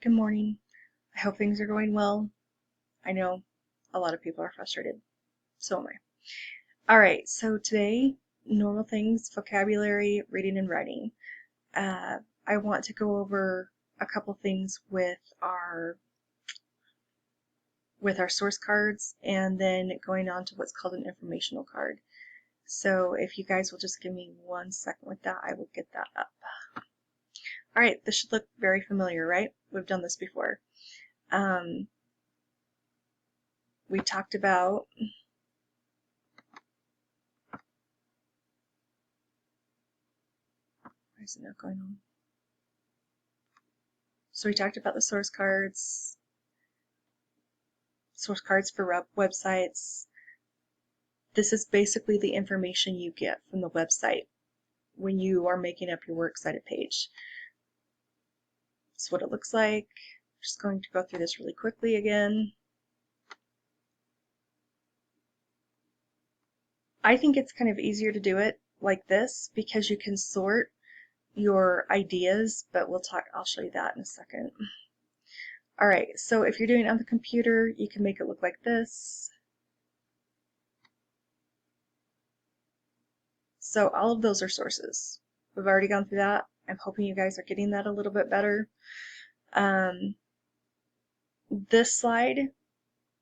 Good morning. I hope things are going well. I know a lot of people are frustrated. So am I. Alright, so today, normal things, vocabulary, reading and writing. I want to go over a couple things with our source cards and then going on to what's called an informational card. So if you guys will just give me 1 second with that, I will get that up. Alright, this should look very familiar, right? We've done this before. We talked about why is it not going on? So we talked about the source cards for websites. This is basically the information you get from the website when you are making up your works cited page. That's what it looks like. I'm just going to go through this really quickly again. I think it's kind of easier to do it like this because you can sort your ideas, but I'll show you that in a second. Alright, so if you're doing it on the computer, you can make it look like this. So all of those are sources. We've already gone through that. I'm hoping you guys are getting that a little bit better. This slide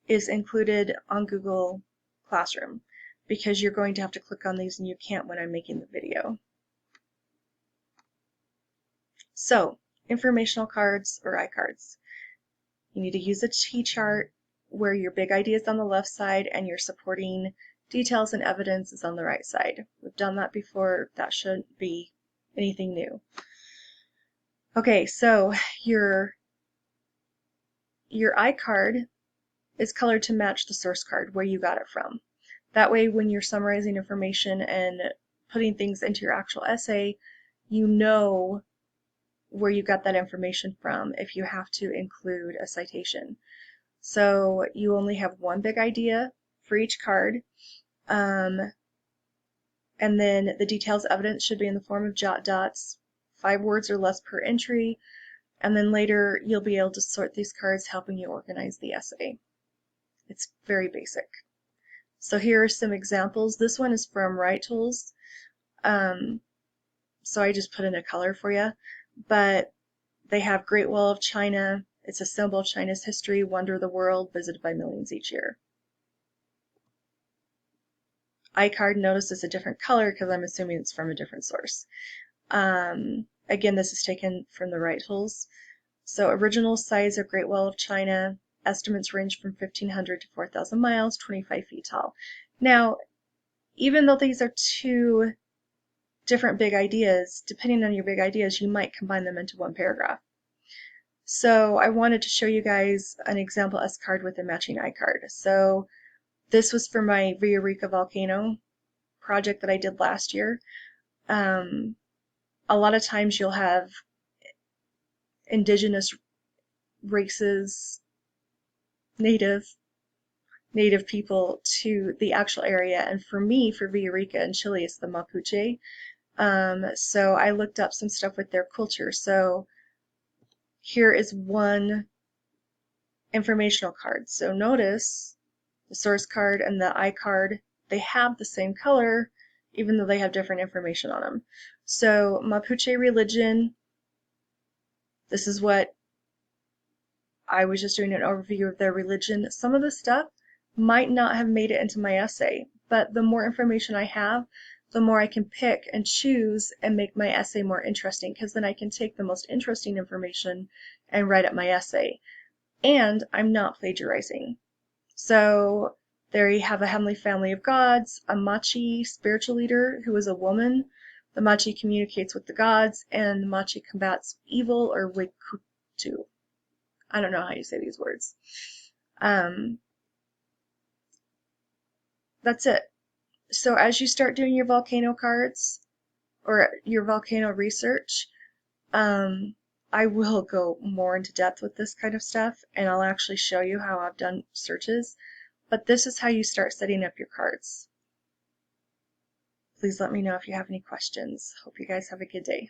is included on Google Classroom because you're going to have to click on these and you can't when I'm making the video. So, informational cards or iCards. You need to use a T-chart where your big idea is on the left side and your supporting details and evidence is on the right side. We've done that before. That shouldn't be anything new. Okay, so your iCard is colored to match the source card where you got it from. That way when you're summarizing information and putting things into your actual essay, you know where you got that information from if you have to include a citation. So you only have one big idea for each card, and then the details evidence should be in the form of jot dots, 5 words or less per entry, and then later you'll be able to sort these cards, helping you organize the essay. It's very basic. So here are some examples. This one is from Write Tools, so I just put in a color for you, but they have Great Wall of China. It's a symbol of China's history, wonder of the world, visited by millions each year. iCard, notice it's a different color because I'm assuming it's from a different source. Again, this is taken from the Write Tools. So original size of Great Wall of China, estimates range from 1,500 to 4,000 miles, 25 feet tall. Now, even though these are two different big ideas, depending on your big ideas, you might combine them into one paragraph. So I wanted to show you guys an example S card with a matching I card. So this was for my Villarrica volcano project that I did last year. A lot of times you'll have indigenous races, native people to the actual area, and for me, for Villarrica in Chile, it's the Mapuche. So I looked up some stuff with their culture. So here is one informational card. So notice the source card and the I card, they have the same color even though they have different information on them. So Mapuche religion, this is what I was just doing, an overview of their religion. Some of the stuff might not have made it into my essay, but the more information I have, the more I can pick and choose and make my essay more interesting, because then I can take the most interesting information and write up my essay. And I'm not plagiarizing. So there you have a heavenly family of gods, a Machi spiritual leader who is a woman. The Machi communicates with the gods, and the Machi combats evil or Wikutu. I don't know how you say these words. That's it. So as you start doing your volcano cards or your volcano research, I will go more into depth with this kind of stuff, and I'll actually show you how I've done searches. But this is how you start setting up your cards. Please let me know if you have any questions. Hope you guys have a good day.